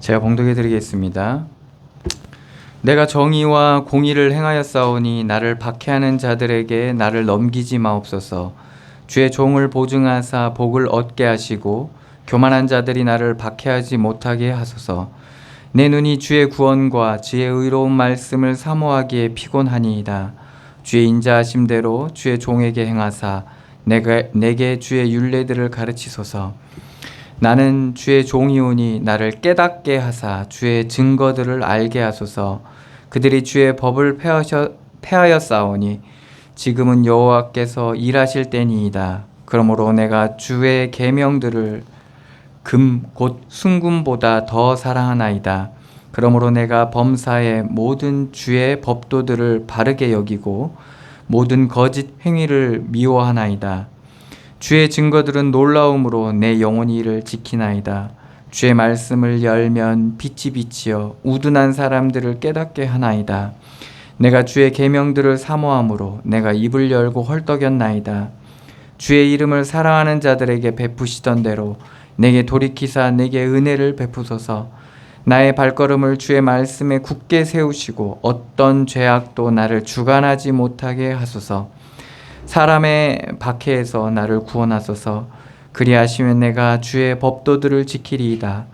제가 봉독해 드리겠습니다. 내가 정의와 공의를 행하였사오니 나를 박해하는 자들에게 나를 넘기지 마옵소서. 주의 종을 보증하사 복을 얻게 하시고 교만한 자들이 나를 박해하지 못하게 하소서. 내 눈이 주의 구원과 주의 의로운 말씀을 사모하기에 피곤하니이다. 주의 인자하심대로 주의 종에게 행하사 내게 주의 율례들을 가르치소서. 나는 주의 종이오니 나를 깨닫게 하사 주의 증거들을 알게 하소서. 그들이 주의 법을 폐하였사오니 지금은 여호와께서 일하실 때니이다. 그러므로 내가 주의 계명들을 금 곧 순금보다 더 사랑하나이다. 그러므로 내가 범사의 모든 주의 법도들을 바르게 여기고 모든 거짓 행위를 미워하나이다. 주의 증거들은 놀라움으로 내 영혼이 이를 지키나이다. 주의 말씀을 열면 빛이 비치어 우둔한 사람들을 깨닫게 하나이다. 내가 주의 계명들을 사모함으로 내가 입을 열고 헐떡였나이다. 주의 이름을 사랑하는 자들에게 베푸시던 대로 내게 돌이키사 내게 은혜를 베푸소서. 나의 발걸음을 주의 말씀에 굳게 세우시고 어떤 죄악도 나를 주관하지 못하게 하소서. 사람의 박해에서 나를 구원하소서. 그리하시면 내가 주의 법도들을 지키리이다.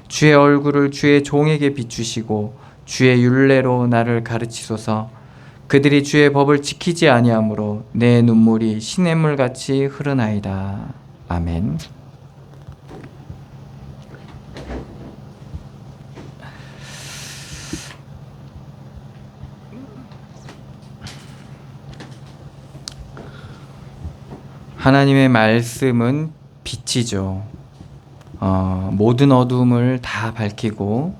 주의 얼굴을 주의 종에게 비추시고 주의 율례로 나를 가르치소서. 그들이 주의 법을 지키지 아니하므로 내 눈물이 시냇물같이 흐르나이다. 아멘. 하나님의 말씀은 빛이죠. 모든 어둠을 다 밝히고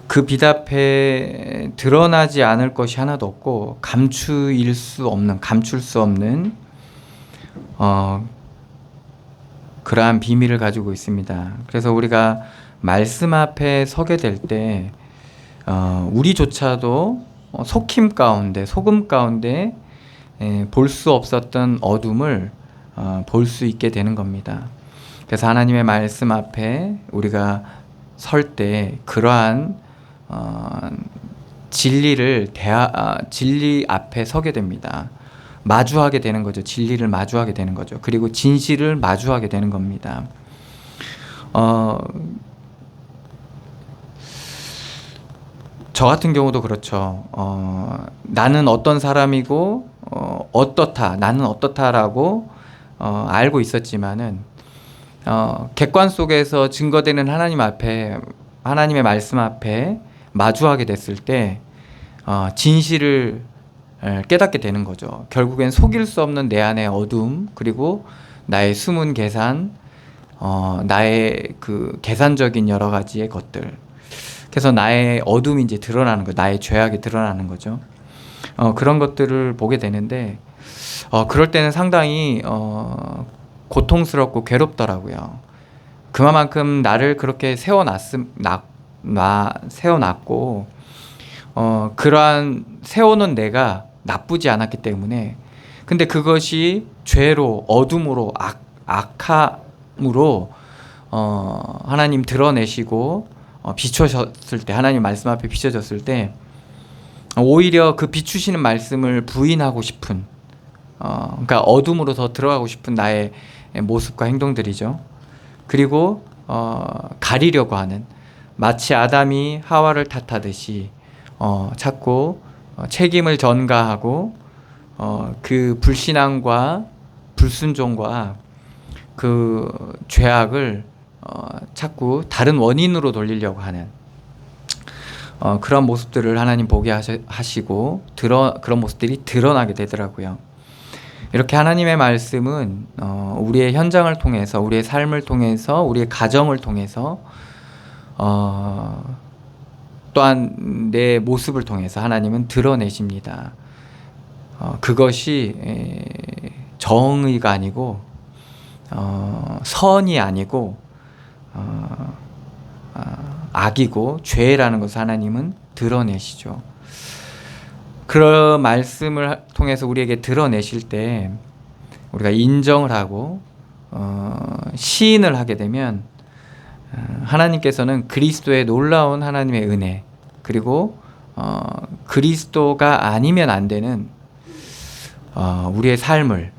그 빛 앞에 드러나지 않을 것이 하나도 없고 감출 수 없는 그러한 비밀을 가지고 있습니다. 그래서 우리가 말씀 앞에 서게 될 때 우리조차도 속임 가운데, 소금 가운데 볼 수 없었던 어둠을 볼 수 있게 되는 겁니다. 그래서 하나님의 말씀 앞에 우리가 설 때 그러한 진리 앞에 서게 됩니다. 마주하게 되는 거죠. 진리를 마주하게 되는 거죠. 그리고 진실을 마주하게 되는 겁니다. 저 같은 경우도 그렇죠. 나는 어떤 사람이고 나는 어떻다라고 알고 있었지만은 객관 속에서 증거되는 하나님의 말씀 앞에 마주하게 됐을 때 진실을 깨닫게 되는 거죠. 결국엔 속일 수 없는 내 안의 어둠, 그리고 나의 숨은 계산, 나의 그 계산적인 여러 가지의 것들. 그래서 나의 어둠이 이제 드러나는 거죠. 나의 죄악이 드러나는 거죠. 그런 것들을 보게 되는데 그럴 때는 상당히 고통스럽고 괴롭더라고요. 그만큼 나를 그렇게 세워놨고 그러한 세워놓은 내가 나쁘지 않았기 때문에, 근데 그것이 죄로, 어둠으로, 악함으로 하나님 드러내시고 비춰졌을 때, 하나님 말씀 앞에 비춰졌을 때 오히려 그 비추시는 말씀을 부인하고 싶은, 그러니까 어둠으로 더 들어가고 싶은 나의 모습과 행동들이죠. 그리고 가리려고 하는, 마치 아담이 하와를 탓하듯이 자꾸 책임을 전가하고 그 불신앙과 불순종과 그 죄악을 자꾸 다른 원인으로 돌리려고 하는 그런 모습들을 하나님 보게 하시고 그런 모습들이 드러나게 되더라고요. 이렇게 하나님의 말씀은 우리의 현장을 통해서, 우리의 삶을 통해서, 우리의 가정을 통해서, 또한 내 모습을 통해서 하나님은 드러내십니다. 그것이 정의가 아니고 선이 아니고 악이고 죄라는 것을 하나님은 드러내시죠. 그런 말씀을 통해서 우리에게 드러내실 때 우리가 인정을 하고 시인을 하게 되면 하나님께서는 그리스도의 놀라운 하나님의 은혜, 그리고 그리스도가 아니면 안 되는 우리의 삶을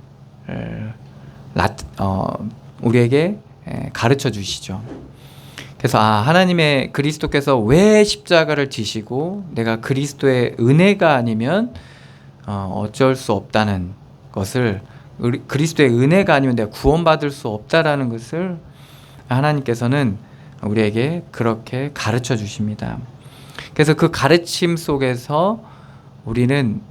우리에게 가르쳐 주시죠. 그래서 하나님의 그리스도께서 왜 십자가를 지시고 내가 그리스도의 은혜가 아니면 어쩔 수 없다는 것을, 그리스도의 은혜가 아니면 내가 구원받을 수 없다라는 것을 하나님께서는 우리에게 그렇게 가르쳐 주십니다. 그래서 그 가르침 속에서 우리는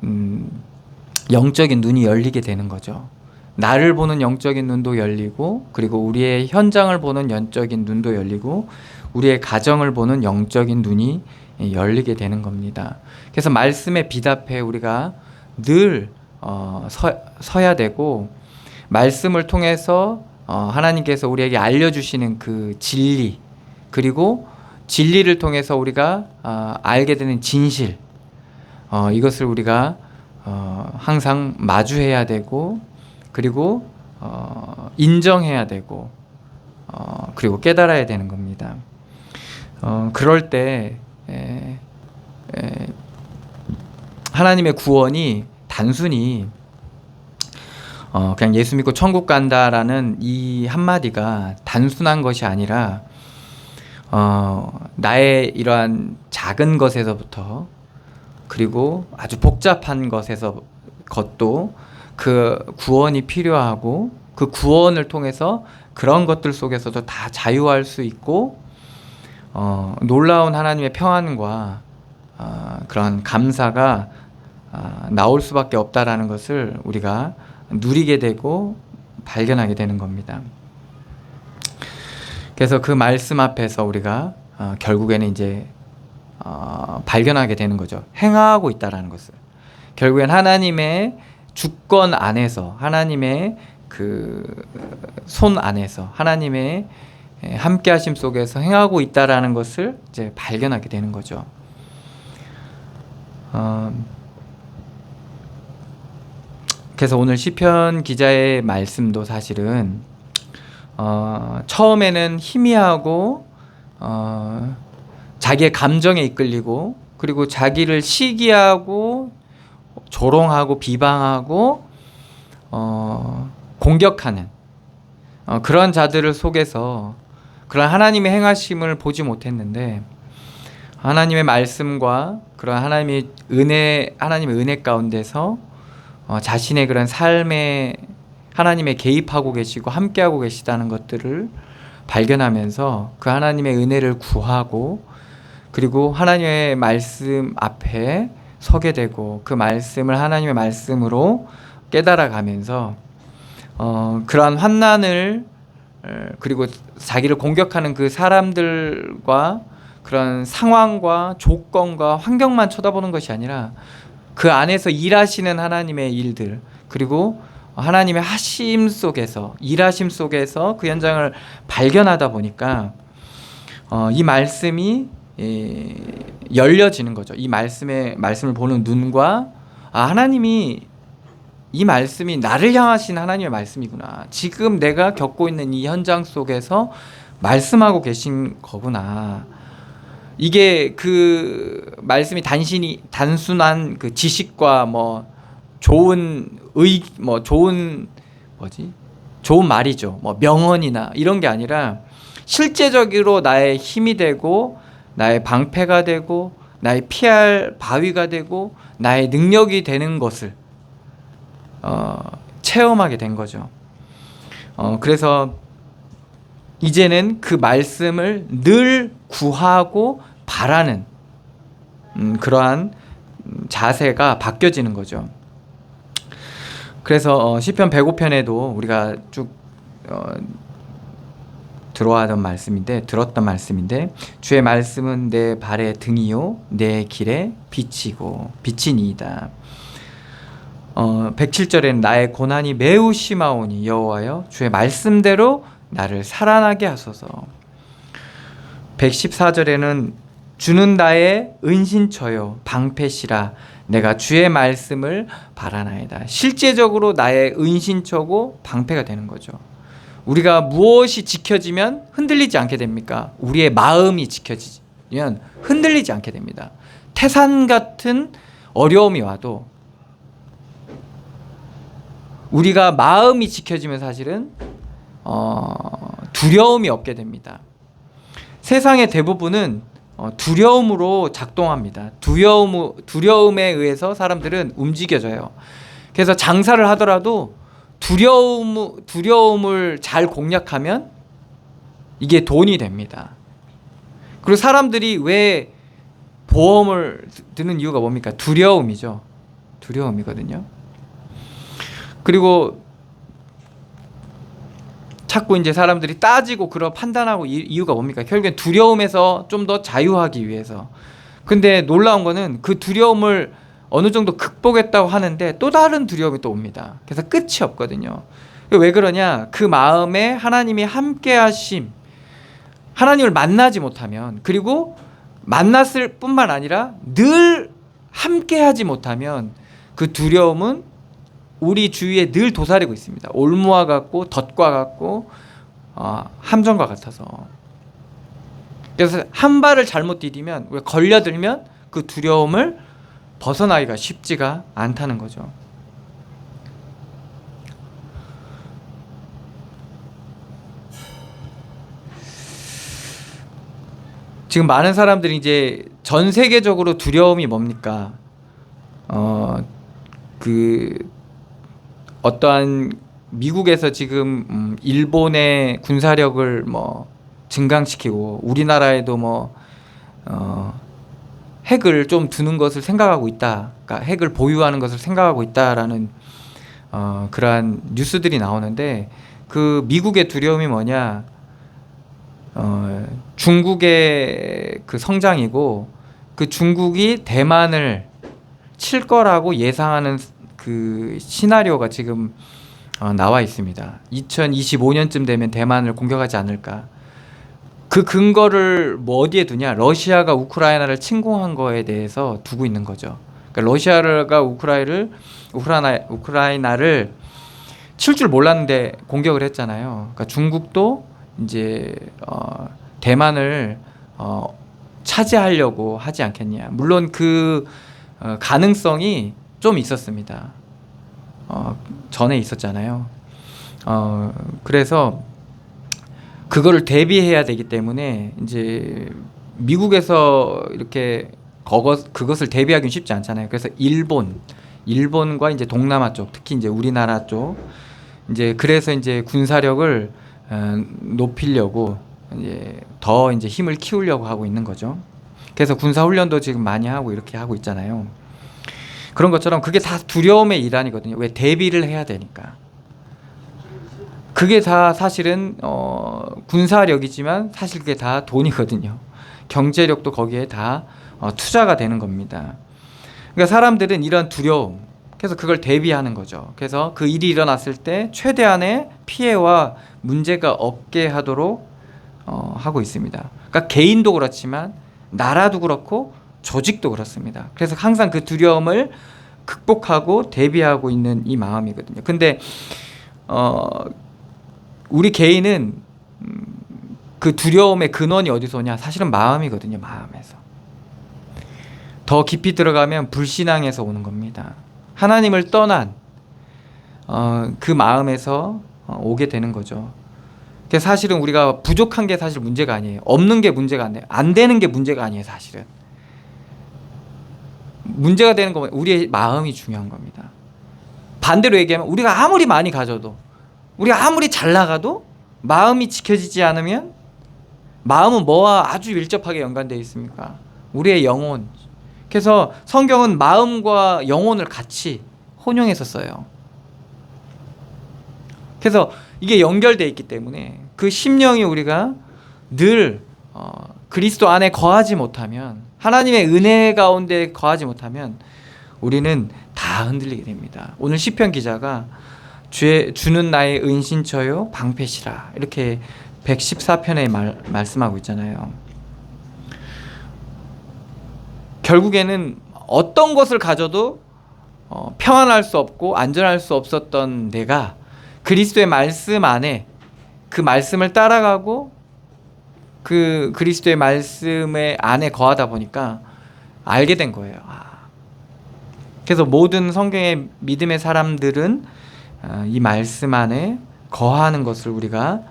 영적인 눈이 열리게 되는 거죠. 나를 보는 영적인 눈도 열리고, 그리고 우리의 현장을 보는 영적인 눈도 열리고, 우리의 가정을 보는 영적인 눈이 열리게 되는 겁니다. 그래서 말씀에 비답해 우리가 늘 서야 되고, 말씀을 통해서 하나님께서 우리에게 알려주시는 그 진리, 그리고 진리를 통해서 우리가 알게 되는 진실, 이것을 우리가 항상 마주해야 되고, 그리고 인정해야 되고, 그리고 깨달아야 되는 겁니다. 그럴 때 하나님의 구원이 단순히 그냥 예수 믿고 천국 간다라는 이 한마디가 단순한 것이 아니라 나의 이러한 작은 것에서부터, 그리고 아주 복잡한 것도 그 구원이 필요하고, 그 구원을 통해서 그런 것들 속에서도 다 자유할 수 있고, 놀라운 하나님의 평안과 그런 감사가 나올 수밖에 없다라는 것을 우리가 누리게 되고 발견하게 되는 겁니다. 그래서 그 말씀 앞에서 우리가 결국에는 이제 발견하게 되는 거죠. 행하고 있다라는 것을. 결국엔 하나님의 주권 안에서, 하나님의 그 손 안에서, 하나님의 함께 하심 속에서 행하고 있다라는 것을 이제 발견하게 되는 거죠. 그래서 오늘 시편 기자의 말씀도 사실은 처음에는 희미하고 자기의 감정에 이끌리고, 그리고 자기를 시기하고 조롱하고 비방하고 공격하는 그런 자들을 속에서 그런 하나님의 행하심을 보지 못했는데, 하나님의 말씀과 그런 하나님의 은혜 가운데서 자신의 그런 삶에 하나님의 개입하고 계시고 함께하고 계시다는 것들을 발견하면서 그 하나님의 은혜를 구하고, 그리고 하나님의 말씀 앞에 서게 되고, 그 말씀을 하나님의 말씀으로 깨달아가면서 그러한 환난을, 그리고 자기를 공격하는 그 사람들과 그런 상황과 조건과 환경만 쳐다보는 것이 아니라 그 안에서 일하시는 하나님의 일들, 그리고 하나님의 하심 속에서, 일하심 속에서 그 현장을 발견하다 보니까 이 말씀이 열려지는 거죠. 이 말씀을 보는 눈과, 하나님이, 이 말씀이 나를 향하신 하나님의 말씀이구나. 지금 내가 겪고 있는 이 현장 속에서 말씀하고 계신 거구나. 이게 그 말씀이 단순한 그 지식과 좋은 말이죠. 명언이나 이런 게 아니라 실제적으로 나의 힘이 되고, 나의 방패가 되고, 나의 피할 바위가 되고, 나의 능력이 되는 것을 체험하게 된 거죠. 그래서 이제는 그 말씀을 늘 구하고 바라는 그러한 자세가 바뀌어지는 거죠. 그래서 시편 105편에도 우리가 쭉 들었던 말씀인데, 주의 말씀은 내 발의 등이요 내 길의 빛이니이다. 107절에는 나의 고난이 매우 심하오니 여호와여 주의 말씀대로 나를 살아나게 하소서. 114절에는 주는 나의 은신처요 방패시라 내가 주의 말씀을 바라나이다. 실제적으로 나의 은신처고 방패가 되는 거죠. 우리가 무엇이 지켜지면 흔들리지 않게 됩니까? 우리의 마음이 지켜지면 흔들리지 않게 됩니다. 태산 같은 어려움이 와도 우리가 마음이 지켜지면 사실은 두려움이 없게 됩니다. 세상의 대부분은 두려움으로 작동합니다. 두려움에 의해서 사람들은 움직여져요. 그래서 장사를 하더라도 두려움을 잘 공략하면 이게 돈이 됩니다. 그리고 사람들이 왜 보험을 드는 이유가 뭡니까? 두려움이죠. 두려움이거든요. 그리고 자꾸 이제 사람들이 따지고 그런 판단하고 이유가 뭡니까? 결국엔 두려움에서 좀 더 자유하기 위해서. 근데 놀라운 거는 그 두려움을 어느 정도 극복했다고 하는데 또 다른 두려움이 또 옵니다. 그래서 끝이 없거든요. 왜 그러냐? 그 마음에 하나님이 함께 하심, 하나님을 만나지 못하면, 그리고 만났을 뿐만 아니라 늘 함께 하지 못하면 그 두려움은 우리 주위에 늘 도사리고 있습니다. 올무와 같고 덫과 같고 함정과 같아서. 그래서 한 발을 잘못 디디면, 걸려들면 그 두려움을 벗어나기가 쉽지가 않다는 거죠. 지금 많은 사람들이 이제 전 세계적으로 두려움이 뭡니까? 어떠한 미국에서 지금 일본의 군사력을 증강시키고 우리나라에도 핵을 좀 두는 것을 생각하고 있다. 그러니까 핵을 보유하는 것을 생각하고 있다라는 그러한 뉴스들이 나오는데, 그 미국의 두려움이 뭐냐? 중국의 그 성장이고, 그 중국이 대만을 칠 거라고 예상하는 그 시나리오가 지금 나와 있습니다. 2025년쯤 되면 대만을 공격하지 않을까. 그 근거를 어디에 두냐? 러시아가 우크라이나를 침공한 거에 대해서 두고 있는 거죠. 그러니까 러시아가 우크라이나를 칠 줄 몰랐는데 공격을 했잖아요. 그러니까 중국도 이제 대만을 차지하려고 하지 않겠냐. 물론 그 가능성이 좀 있었습니다. 전에 있었잖아요. 그래서 그거를 대비해야 되기 때문에 이제 미국에서 이렇게 그것을 대비하기는 쉽지 않잖아요. 그래서 일본과 이제 동남아 쪽, 특히 이제 우리나라 쪽, 이제 그래서 이제 군사력을 높이려고 이제 더 이제 힘을 키우려고 하고 있는 거죠. 그래서 군사 훈련도 지금 많이 하고 이렇게 하고 있잖아요. 그런 것처럼 그게 다 두려움의 일환이거든요. 왜? 대비를 해야 되니까. 그게 다 사실은 군사력이지만 사실 그게 다 돈이거든요. 경제력도 거기에 다 투자가 되는 겁니다. 그러니까 사람들은 이런 두려움, 그래서 그걸 대비하는 거죠. 그래서 그 일이 일어났을 때 최대한의 피해와 문제가 없게 하도록 하고 있습니다. 그러니까 개인도 그렇지만 나라도 그렇고 조직도 그렇습니다. 그래서 항상 그 두려움을 극복하고 대비하고 있는 이 마음이거든요. 근데 우리 개인은 그 두려움의 근원이 어디서 오냐? 사실은 마음이거든요. 마음에서. 더 깊이 들어가면 불신앙에서 오는 겁니다. 하나님을 떠난 그 마음에서 오게 되는 거죠. 그래서 사실은 우리가 부족한 게 사실 문제가 아니에요. 없는 게 문제가 안 돼요. 안 되는 게 문제가 아니에요. 사실은 문제가 되는 건 우리의 마음이 중요한 겁니다. 반대로 얘기하면 우리가 아무리 많이 가져도, 우리가 아무리 잘 나가도 마음이 지켜지지 않으면, 마음은 뭐와 아주 밀접하게 연관되어 있습니까? 우리의 영혼. 그래서 성경은 마음과 영혼을 같이 혼용해서 써요. 그래서 이게 연결되어 있기 때문에 그 심령이 우리가 늘 그리스도 안에 거하지 못하면, 하나님의 은혜 가운데 거하지 못하면 우리는 다 흔들리게 됩니다. 오늘 시편 기자가 주는 나의 은신처요 방패시라, 이렇게 114편에 말씀하고 있잖아요. 결국에는 어떤 것을 가져도 평안할 수 없고 안전할 수 없었던 내가 그리스도의 말씀 안에 그 말씀을 따라가고 그 그리스도의 말씀의 안에 거하다 보니까 알게 된 거예요. 그래서 모든 성경의 믿음의 사람들은 이 말씀 안에 거하는 것을 우리가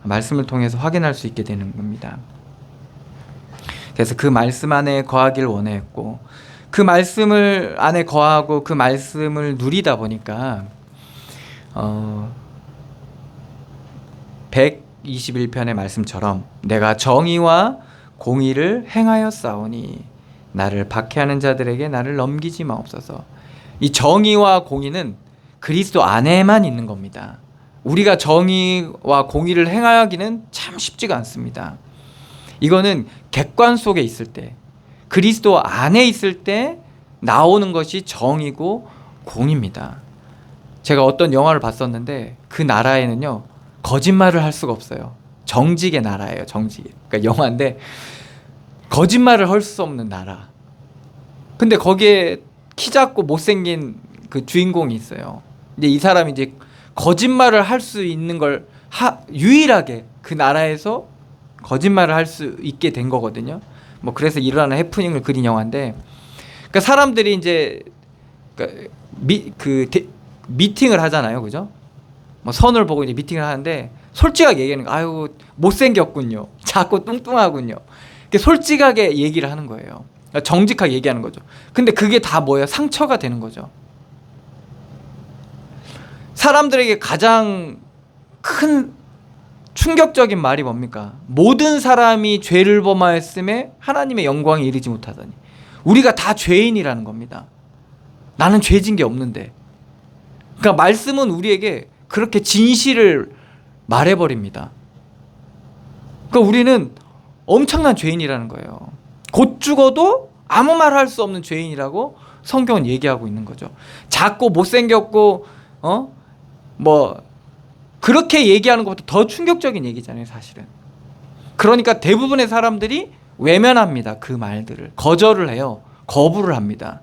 말씀을 통해서 확인할 수 있게 되는 겁니다. 그래서 그 말씀 안에 거하길 원했고, 그 말씀을 안에 거하고 그 말씀을 누리다 보니까 121편의 말씀처럼 내가 정의와 공의를 행하였사오니 나를 박해하는 자들에게 나를 넘기지 마옵소서. 이 정의와 공의는 그리스도 안에만 있는 겁니다. 우리가 정의와 공의를 행하기는 참 쉽지가 않습니다. 이거는 객관 속에 있을 때, 그리스도 안에 있을 때 나오는 것이 정의고 공의입니다. 제가 어떤 영화를 봤었는데 그 나라에는요 거짓말을 할 수가 없어요. 정직의 나라예요. 정직. 그러니까 영화인데 거짓말을 할 수 없는 나라. 근데 거기에 키 작고 못생긴 그 주인공이 있어요. 근데 이 사람이 이제 거짓말을 할 수 있는 걸 유일하게 그 나라에서 거짓말을 할 수 있게 된 거거든요. 뭐 그래서 일어나는 해프닝을 그린 영화인데, 그러니까 사람들이 이제 미팅을 하잖아요, 그죠? 뭐 선을 보고 이제 미팅을 하는데 솔직하게 얘기하는 거, 아유 못생겼군요, 작고 뚱뚱하군요. 솔직하게 얘기를 하는 거예요. 정직하게 얘기하는 거죠. 근데 그게 다 뭐예요? 상처가 되는 거죠. 사람들에게 가장 큰 충격적인 말이 뭡니까? 모든 사람이 죄를 범하였음에 하나님의 영광에 이르지 못하다니. 우리가 다 죄인이라는 겁니다. 나는 죄진 게 없는데. 그러니까 말씀은 우리에게 그렇게 진실을 말해버립니다. 그러니까 우리는 엄청난 죄인이라는 거예요. 곧 죽어도 아무 말 할 수 없는 죄인이라고 성경은 얘기하고 있는 거죠. 작고 못생겼고 뭐 그렇게 얘기하는 것보다 더 충격적인 얘기잖아요, 사실은. 그러니까 대부분의 사람들이 외면합니다. 그 말들을 거절을 해요. 거부를 합니다.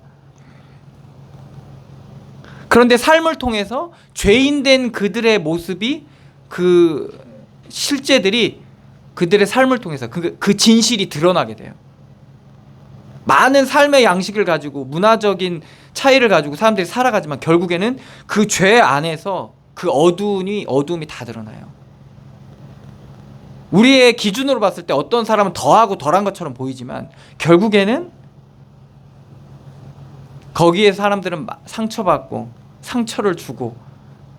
그런데 삶을 통해서 죄인된 그들의 모습이, 그 실제들이 그들의 삶을 통해서 그 진실이 드러나게 돼요. 많은 삶의 양식을 가지고 문화적인 차이를 가지고 사람들이 살아가지만 결국에는 그 죄 안에서 그 어두움이 다 드러나요. 우리의 기준으로 봤을 때 어떤 사람은 더하고 덜한 것처럼 보이지만 결국에는 거기에 사람들은 상처받고 상처를 주고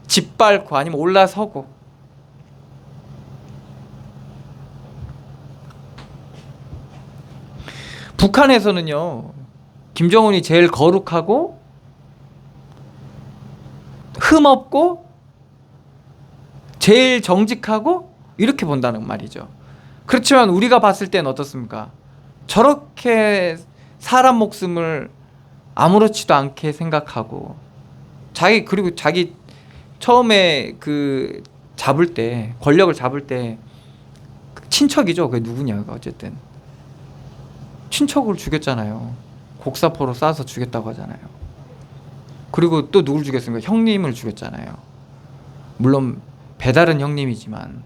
짓밟고 아니면 올라서고. 북한에서는요, 김정은이 제일 거룩하고 흠없고 제일 정직하고 이렇게 본다는 말이죠. 그렇지만 우리가 봤을 때는 어떻습니까? 저렇게 사람 목숨을 아무렇지도 않게 생각하고 그리고 자기 처음에 그 잡을 때, 권력을 잡을 때 친척이죠. 그게 누구냐가 어쨌든 친척을 죽였잖아요. 곡사포로 쏴서 죽였다고 하잖아요. 그리고 또 누굴 죽였습니까? 형님을 죽였잖아요. 물론 배다른 형님이지만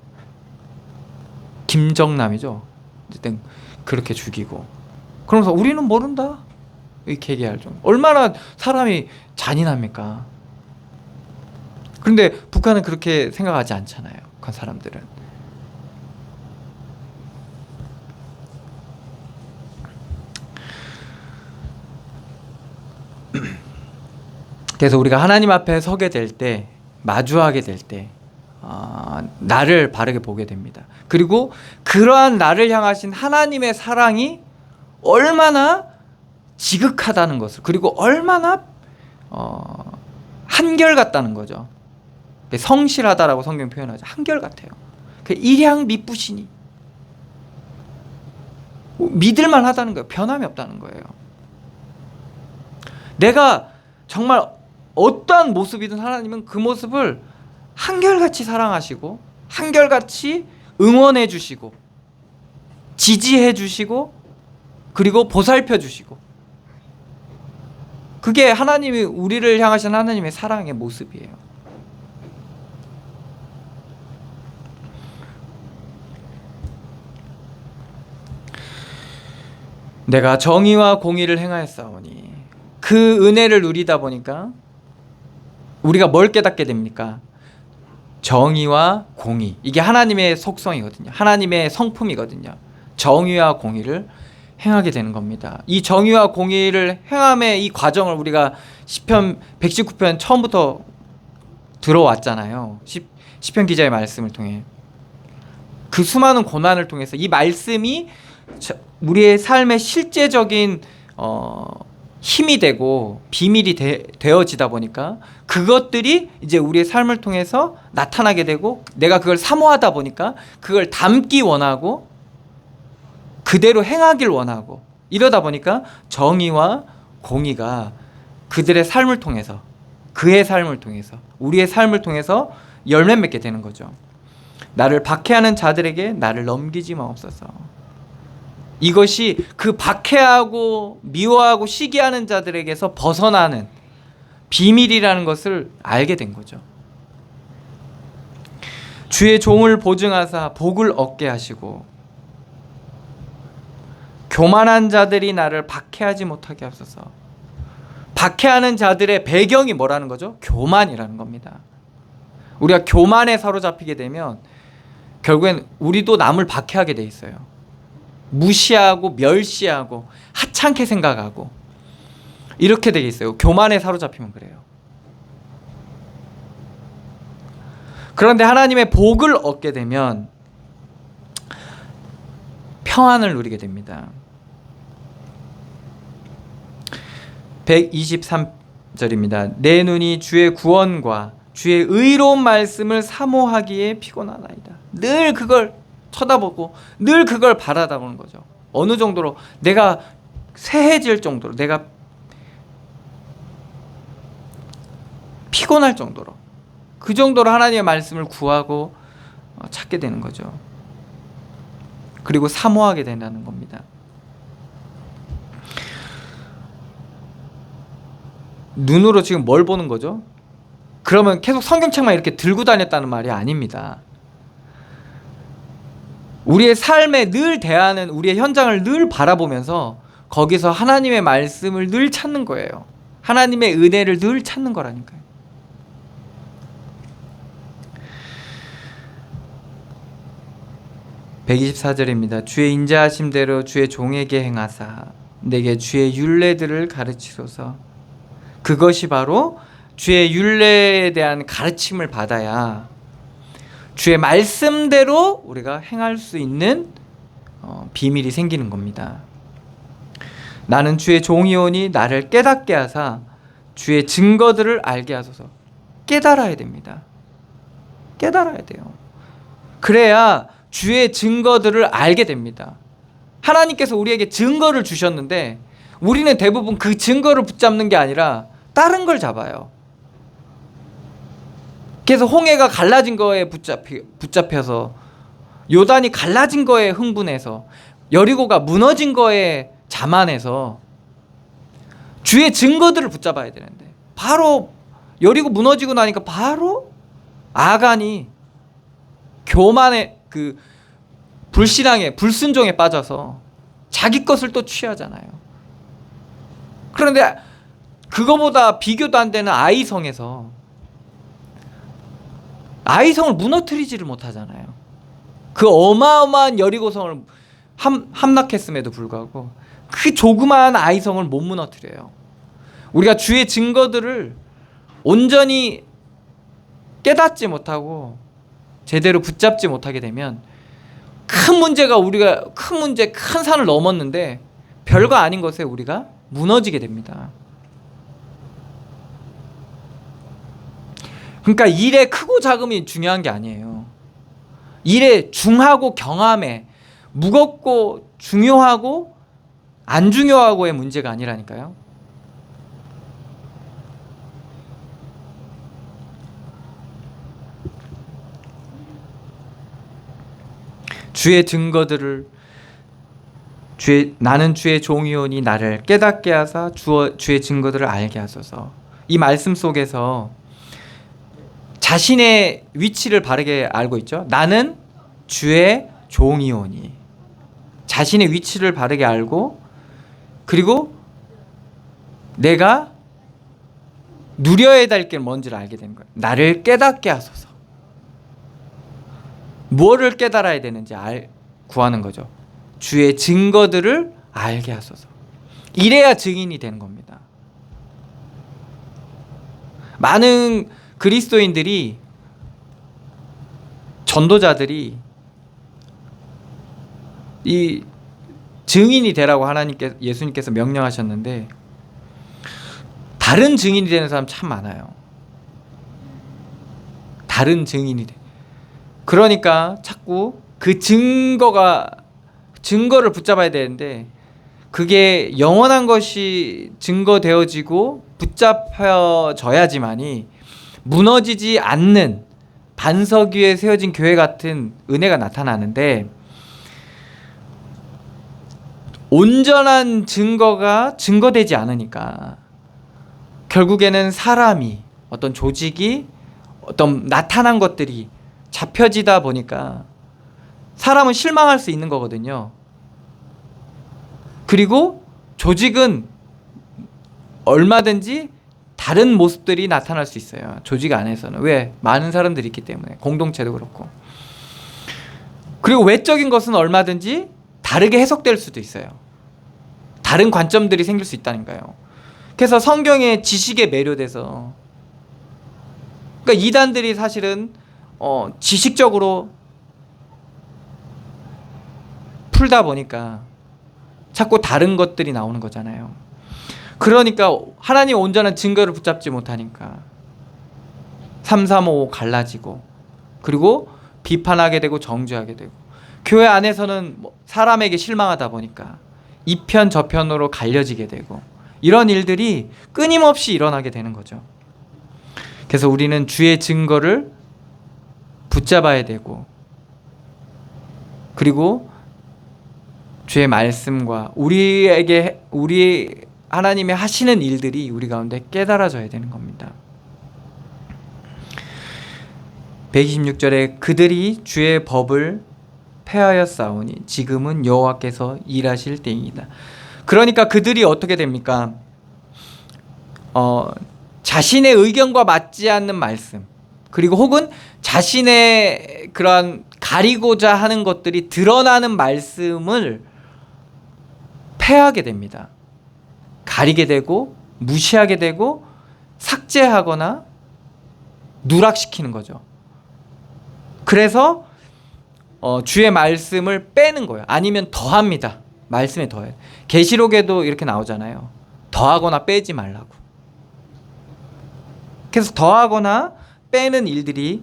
김정남이죠. 어쨌든 그렇게 죽이고. 그러면서 우리는 모른다 이렇게 얘기할 정도. 얼마나 사람이 잔인합니까? 그런데 북한은 그렇게 생각하지 않잖아요. 북한 사람들은. 그래서 우리가 하나님 앞에 서게 될 때, 마주하게 될 때 나를 바르게 보게 됩니다. 그리고 그러한 나를 향하신 하나님의 사랑이 얼마나 지극하다는 것을, 그리고 얼마나 한결같다는 거죠. 성실하다라고 성경 표현하죠. 한결같아요. 일양 미쁘시니 믿을만 하다는 거예요. 변함이 없다는 거예요. 내가 정말 어떠한 모습이든 하나님은 그 모습을 한결같이 사랑하시고 한결같이 응원해 주시고 지지해 주시고 그리고 보살펴 주시고, 그게 하나님이 우리를 향하신 하나님의 사랑의 모습이에요. 내가 정의와 공의를 행하였사오니. 그 은혜를 누리다 보니까 우리가 뭘 깨닫게 됩니까? 정의와 공의. 이게 하나님의 속성이거든요. 하나님의 성품이거든요. 정의와 공의를 행하게 되는 겁니다. 이 정의와 공의를 행함의 이 과정을 우리가 시편 119편 처음부터 들어왔잖아요. 시편 기자의 말씀을 통해. 그 수많은 고난을 통해서 이 말씀이 우리의 삶의 실제적인 힘이 되고 비밀이 되어지다 보니까 그것들이 이제 우리의 삶을 통해서 나타나게 되고 내가 그걸 사모하다 보니까 그걸 담기 원하고 그대로 행하길 원하고 이러다 보니까 정의와 공의가 그들의 삶을 통해서 그의 삶을 통해서 우리의 삶을 통해서 열매 맺게 되는 거죠. 나를 박해하는 자들에게 나를 넘기지 마옵소서. 이것이 그 박해하고 미워하고 시기하는 자들에게서 벗어나는 비밀이라는 것을 알게 된 거죠. 주의 종을 보증하사 복을 얻게 하시고 교만한 자들이 나를 박해하지 못하게 하소서. 박해하는 자들의 배경이 뭐라는 거죠? 교만이라는 겁니다. 우리가 교만에 사로잡히게 되면 결국엔 우리도 남을 박해하게 돼 있어요. 무시하고 멸시하고 하찮게 생각하고 이렇게 되게 있어요. 교만에 사로잡히면 그래요. 그런데 하나님의 복을 얻게 되면 평안을 누리게 됩니다. 123절입니다. 내 눈이 주의 구원과 주의 의로운 말씀을 사모하기에 피곤하나이다. 늘 그걸 쳐다보고 늘 그걸 바라다보는 거죠. 어느 정도로 내가 쇠해질 정도로 내가 피곤할 정도로 그 정도로 하나님의 말씀을 구하고 찾게 되는 거죠. 그리고 사모하게 된다는 겁니다. 눈으로 지금 뭘 보는 거죠? 그러면 계속 성경책만 이렇게 들고 다녔다는 말이 아닙니다. 우리의 삶에 늘 대하는 우리의 현장을 늘 바라보면서 거기서 하나님의 말씀을 늘 찾는 거예요. 하나님의 은혜를 늘 찾는 거라니까요. (124절입니다) 주의 인자하심대로 주의 종에게 행하사 내게 주의 율례들을 가르치소서. 그것이 바로 주의 율례에 대한 가르침을 받아야 주의 말씀대로 우리가 행할 수 있는 비밀이 생기는 겁니다. 나는 주의 종이오니 나를 깨닫게 하사 주의 증거들을 알게 하소서. 깨달아야 됩니다. 깨달아야 돼요. 그래야 주의 증거들을 알게 됩니다. 하나님께서 우리에게 증거를 주셨는데 우리는 대부분 그 증거를 붙잡는 게 아니라 다른 걸 잡아요. 그래서 홍해가 갈라진 거에 붙잡혀서 요단이 갈라진 거에 흥분해서 여리고가 무너진 거에 자만해서 주의 증거들을 붙잡아야 되는데 바로 여리고 무너지고 나니까 바로 아간이 교만의 그 불신앙에 불순종에 빠져서 자기 것을 또 취하잖아요. 그런데 그거보다 비교도 안 되는 아이성에서 아이성을 무너뜨리지를 못하잖아요. 그 어마어마한 여리고성을 함락했음에도 불구하고 그 조그마한 아이성을 못 무너뜨려요. 우리가 주의 증거들을 온전히 깨닫지 못하고 제대로 붙잡지 못하게 되면 큰 문제가 우리가 큰 산을 넘었는데 별거 아닌 것에 우리가 무너지게 됩니다. 그러니까 일의 크고 작음이 중요한 게 아니에요. 일의 중하고 경함에 무겁고 중요하고 안 중요하고의 문제가 아니라니까요. 주의 증거들을 나는 주의 종이오니 나를 깨닫게 하사 주의 증거들을 알게 하소서. 이 말씀 속에서 자신의 위치를 바르게 알고 있죠. 나는 주의 종이오니 자신의 위치를 바르게 알고 그리고 내가 누려야 될 게 뭔지를 알게 되는 거예요. 나를 깨닫게 하소서. 뭐를 깨달아야 되는지 구하는 거죠. 주의 증거들을 알게 하소서. 이래야 증인이 되는 겁니다. 많은 그리스도인들이, 전도자들이 이 증인이 되라고 예수님께서 명령하셨는데 다른 증인이 되는 사람 참 많아요. 다른 증인이 돼. 그러니까 자꾸 그 증거를 붙잡아야 되는데, 그게 영원한 것이 증거되어지고 붙잡혀져야지만이 무너지지 않는 반석 위에 세워진 교회 같은 은혜가 나타나는데, 온전한 증거가 증거되지 않으니까 결국에는 사람이, 어떤 조직이, 어떤 나타난 것들이 잡혀지다 보니까 사람은 실망할 수 있는 거거든요. 그리고 조직은 얼마든지 다른 모습들이 나타날 수 있어요. 조직 안에서는. 왜? 많은 사람들이 있기 때문에. 공동체도 그렇고. 그리고 외적인 것은 얼마든지 다르게 해석될 수도 있어요. 다른 관점들이 생길 수 있다니까요. 그래서 성경의 지식에 매료돼서, 그러니까 이단들이 사실은 지식적으로 풀다 보니까 자꾸 다른 것들이 나오는 거잖아요. 그러니까 하나님 온전한 증거를 붙잡지 못하니까 335 갈라지고, 그리고 비판하게 되고 정죄하게 되고, 교회 안에서는 사람에게 실망하다 보니까 이편 저편으로 갈려지게 되고, 이런 일들이 끊임없이 일어나게 되는 거죠. 그래서 우리는 주의 증거를 붙잡아야 되고, 그리고 주의 말씀과 우리 하나님이 하시는 일들이 우리 가운데 깨달아져야 되는 겁니다. 126절에 그들이 주의 법을 폐하였사오니 지금은 여호와께서 일하실 때이다. 그러니까 그들이 어떻게 됩니까? 자신의 의견과 맞지 않는 말씀, 그리고 혹은 자신의 그러한 가리고자 하는 것들이 드러나는 말씀을 폐하게 됩니다. 가리게 되고 무시하게 되고 삭제하거나 누락시키는 거죠. 그래서 주의 말씀을 빼는 거예요. 아니면 더합니다. 말씀에 더해요. 계시록에도 이렇게 나오잖아요. 더하거나 빼지 말라고. 그래서 더하거나 빼는 일들이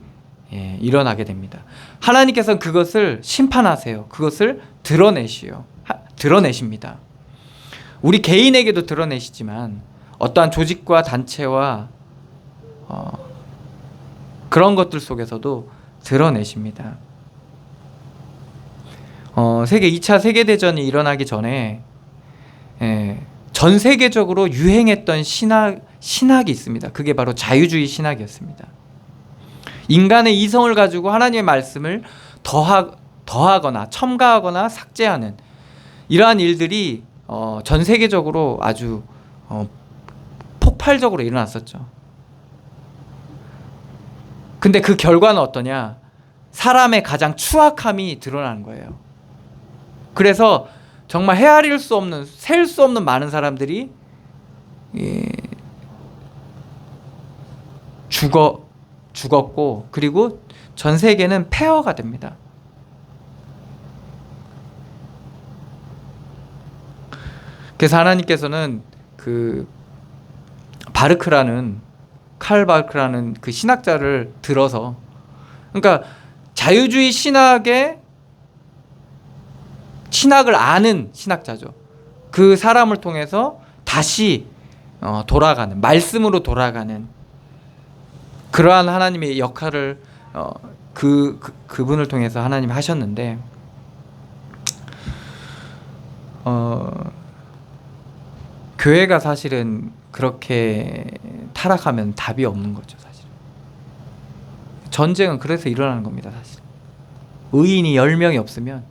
일어나게 됩니다. 하나님께서는 그것을 심판하세요. 그것을 드러내십니다. 우리 개인에게도 드러내시지만 어떠한 조직과 단체와 그런 것들 속에서도 드러내십니다. 세계 2차 세계대전이 일어나기 전에 전 세계적으로 유행했던 신학이 있습니다. 그게 바로 자유주의 신학이었습니다. 인간의 이성을 가지고 하나님의 말씀을 더하거나 첨가하거나 삭제하는 이러한 일들이 전 세계적으로 아주 폭발적으로 일어났었죠. 근데 그 결과는 어떠냐? 사람의 가장 추악함이 드러나는 거예요. 그래서 정말 헤아릴 수 없는, 셀 수 없는 많은 사람들이 죽었고, 그리고 전 세계는 폐허가 됩니다. 그래서 하나님께서는 칼 바르크라는 그 신학자를 들어서, 그러니까 자유주의 신학을 아는 신학자죠. 그 사람을 통해서 다시 돌아가는, 말씀으로 돌아가는 그러한 하나님의 역할을 그분을 통해서 하나님이 하셨는데, 교회가 사실은 그렇게 타락하면 답이 없는 거죠. 사실 전쟁은 그래서 일어나는 겁니다. 사실 의인이 10명이 없으면,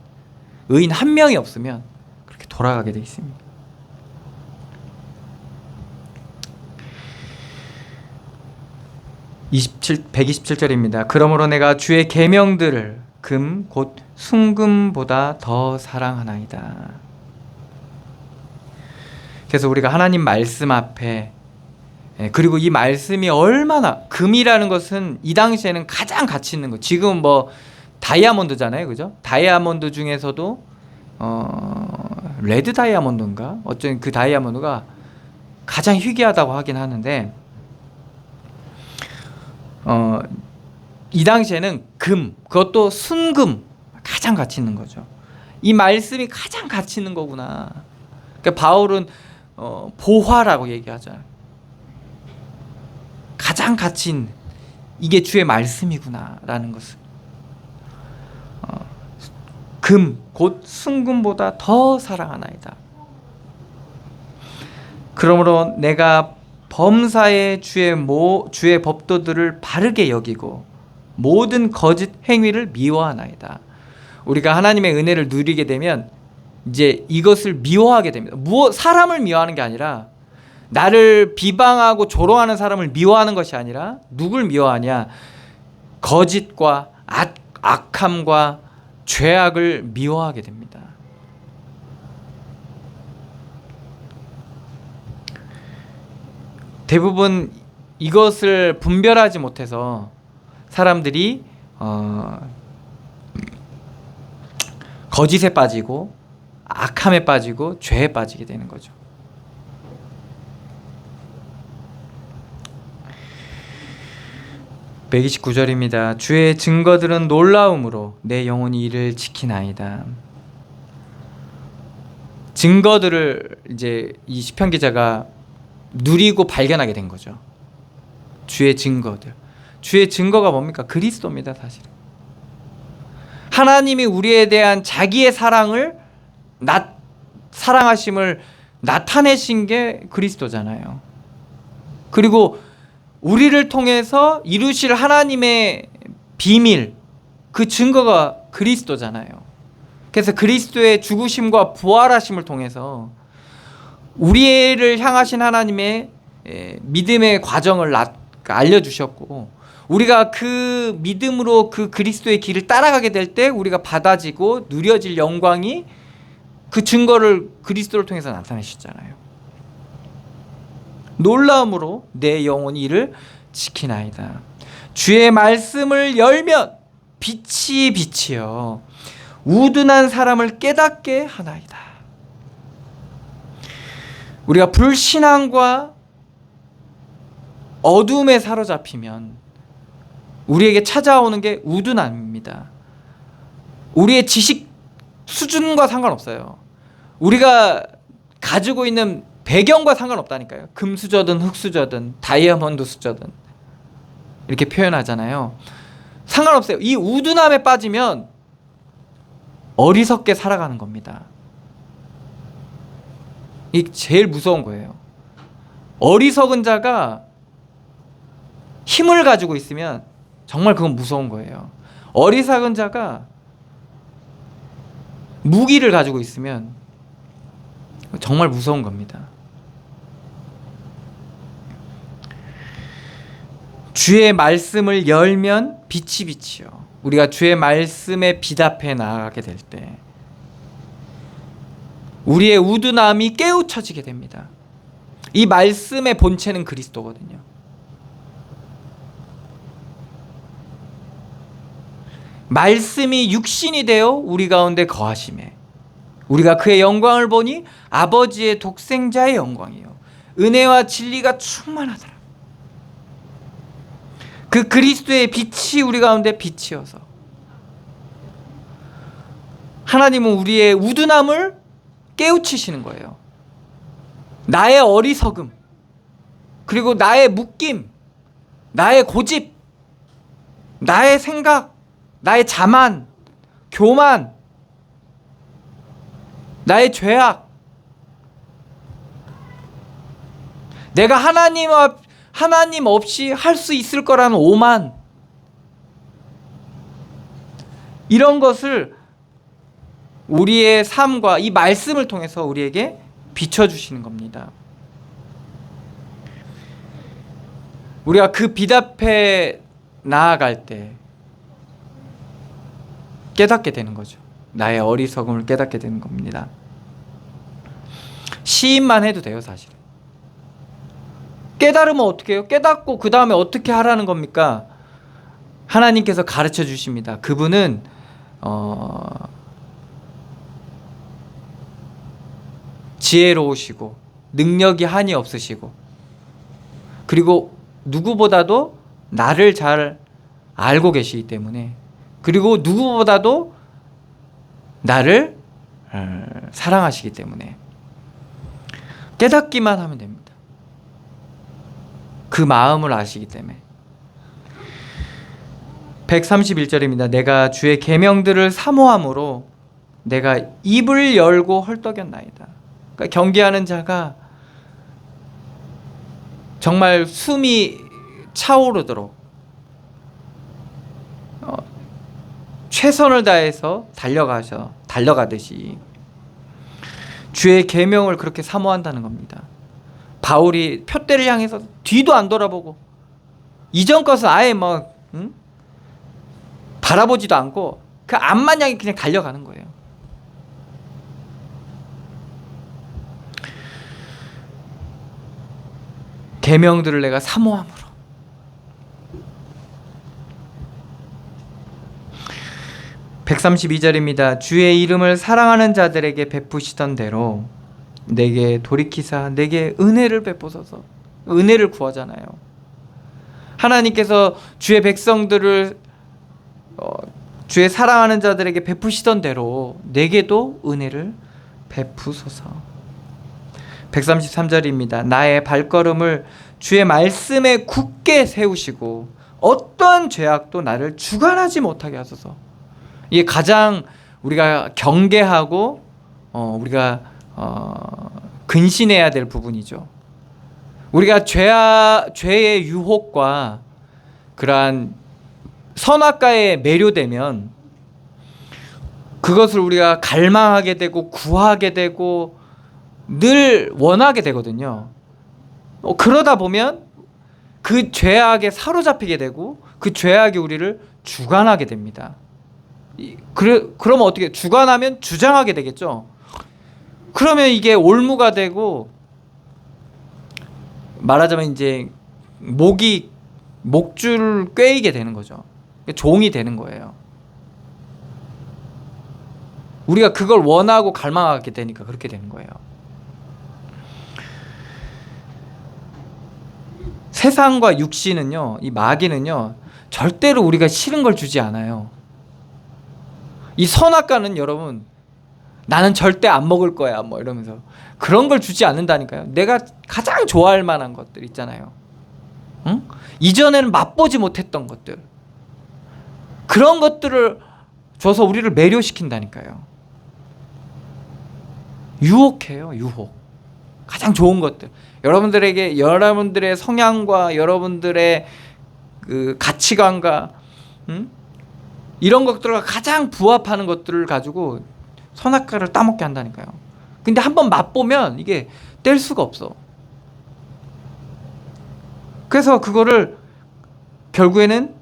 의인 1명이 없으면 그렇게 돌아가게 돼 있습니다. 127절입니다. 그러므로 내가 주의 계명들을 금 곧 순금보다 더 사랑하나이다. 그래서 우리가 하나님 말씀 앞에, 그리고 이 말씀이 얼마나, 금이라는 것은 이 당시에는 가장 가치 있는 거. 지금 뭐 다이아몬드잖아요, 그죠? 다이아몬드 중에서도 레드 다이아몬드인가? 어쩐 그 다이아몬드가 가장 희귀하다고 하긴 하는데, 이 당시에는 금, 그것도 순금, 가장 가치 있는 거죠. 이 말씀이 가장 가치 있는 거구나. 그러니까 바울은 보화라고 얘기하잖아요. 가장 가치 있는, 이게 주의 말씀이구나라는 것을. 금, 곧 순금보다 더 사랑하나이다. 그러므로 내가 범사의 주의 법도들을 바르게 여기고 모든 거짓 행위를 미워하나이다. 우리가 하나님의 은혜를 누리게 되면 이제 이것을 미워하게 됩니다. 사람을 미워하는 게 아니라, 나를 비방하고 조롱하는 사람을 미워하는 것이 아니라, 누굴 미워하냐? 거짓과 악함과 죄악을 미워하게 됩니다. 대부분 이것을 분별하지 못해서 사람들이 거짓에 빠지고 악함에 빠지고 죄에 빠지게 되는 거죠. (129절입니다) 주의 증거들은 놀라움으로 내 영혼이 이를 지키나이다. 증거들을 이제 이 시편 기자가 누리고 발견하게 된 거죠. 주의 증거들. 주의 증거가 뭡니까? 그리스도입니다, 사실은. 하나님이 우리에 대한 자기의 사랑하심을 나타내신 게 그리스도잖아요. 그리고 우리를 통해서 이루실 하나님의 비밀, 그 증거가 그리스도잖아요. 그래서 그리스도의 죽으심과 부활하심을 통해서 우리를 향하신 하나님의 믿음의 과정을 알려주셨고, 우리가 그 믿음으로 그 그리스도의 길을 따라가게 될 때 우리가 받아지고 누려질 영광이, 그 증거를 그리스도를 통해서 나타내셨잖아요. 놀라움으로 내 영혼이 이를 지키나이다. 주의 말씀을 열면 빛이 빛이여 우둔한 사람을 깨닫게 하나이다. 우리가 불신앙과 어둠에 사로잡히면 우리에게 찾아오는 게 우둔함입니다. 우리의 지식 수준과 상관없어요. 우리가 가지고 있는 배경과 상관없다니까요. 금수저든 흙수저든 다이아몬드 수저든 이렇게 표현하잖아요. 상관없어요. 이 우둔함에 빠지면 어리석게 살아가는 겁니다. 이게 제일 무서운 거예요. 어리석은 자가 힘을 가지고 있으면 정말 그건 무서운 거예요. 어리석은 자가 무기를 가지고 있으면 정말 무서운 겁니다. 주의 말씀을 열면 빛이 빛이요. 우리가 주의 말씀에 빛 앞에 나아가게 될 때 우리의 우둔함이 깨우쳐지게 됩니다. 이 말씀의 본체는 그리스도거든요. 말씀이 육신이 되어 우리 가운데 거하심에 우리가 그의 영광을 보니 아버지의 독생자의 영광이요 은혜와 진리가 충만하더라. 그 그리스도의 빛이 우리 가운데 빛이어서 하나님은 우리의 우둔함을 깨우치시는 거예요. 나의 어리석음, 그리고 나의 묶임, 나의 고집, 나의 생각, 나의 자만, 교만, 나의 죄악, 내가 하나님 없이 할 수 있을 거라는 오만, 이런 것을 우리의 삶과 이 말씀을 통해서 우리에게 비춰주시는 겁니다. 우리가 그 빛 앞에 나아갈 때 깨닫게 되는 거죠. 나의 어리석음을 깨닫게 되는 겁니다. 시인만 해도 돼요, 사실. 깨달으면 어떻게 해요? 깨닫고 그 다음에 어떻게 하라는 겁니까? 하나님께서 가르쳐 주십니다. 그분은 지혜로우시고 능력이 한이 없으시고, 그리고 누구보다도 나를 잘 알고 계시기 때문에, 그리고 누구보다도 나를 사랑하시기 때문에 깨닫기만 하면 됩니다. 그 마음을 아시기 때문에. 131절입니다. 내가 주의 계명들을 사모함으로 내가 입을 열고 헐떡였나이다. 그러니까 경계하는 자가 정말 숨이 차오르도록 최선을 다해서 달려가듯이 주의 계명을 그렇게 사모한다는 겁니다. 바울이 표대를 향해서 뒤도 안 돌아보고 이전 것은 아예 바라보지도 않고 그 앞만 향해 그냥 달려가는 거예요. 계명들을 내가 사모함으로. 132절입니다. 주의 이름을 사랑하는 자들에게 베푸시던 대로 내게 돌이키사 내게 은혜를 베푸소서. 은혜를 구하잖아요. 하나님께서 주의 백성들을 주의 사랑하는 자들에게 베푸시던 대로 내게도 은혜를 베푸소서. 133절입니다. 나의 발걸음을 주의 말씀에 굳게 세우시고 어떠한 죄악도 나를 주관하지 못하게 하소서. 이게 가장 우리가 경계하고 우리가 근신해야 될 부분이죠. 우리가 죄의 유혹과 그러한 선악과에 매료되면 그것을 우리가 갈망하게 되고 구하게 되고 늘 원하게 되거든요. 그러다 보면 그 죄악에 사로잡히게 되고 그 죄악이 우리를 주관하게 됩니다. 그러면 어떻게, 주관하면 주장하게 되겠죠. 그러면 이게 올무가 되고 말하자면 이제 목줄 꿰이게 되는 거죠. 종이 되는 거예요. 우리가 그걸 원하고 갈망하게 되니까 그렇게 되는 거예요. 세상과 육신은요, 이 마귀는요, 절대로 우리가 싫은 걸 주지 않아요. 이 선악과는 여러분, 나는 절대 안 먹을 거야 뭐 이러면서 그런 걸 주지 않는다니까요. 내가 가장 좋아할 만한 것들 있잖아요. 응? 이전에는 맛보지 못했던 것들, 그런 것들을 줘서 우리를 매료시킨다니까요. 유혹해요. 유혹. 가장 좋은 것들, 여러분들에게 여러분들의 성향과 여러분들의 그 가치관과 이런 것들과 가장 부합하는 것들을 가지고 선악과를 따먹게 한다니까요. 근데 한번 맛보면 이게 뗄 수가 없어. 그래서 그거를 결국에는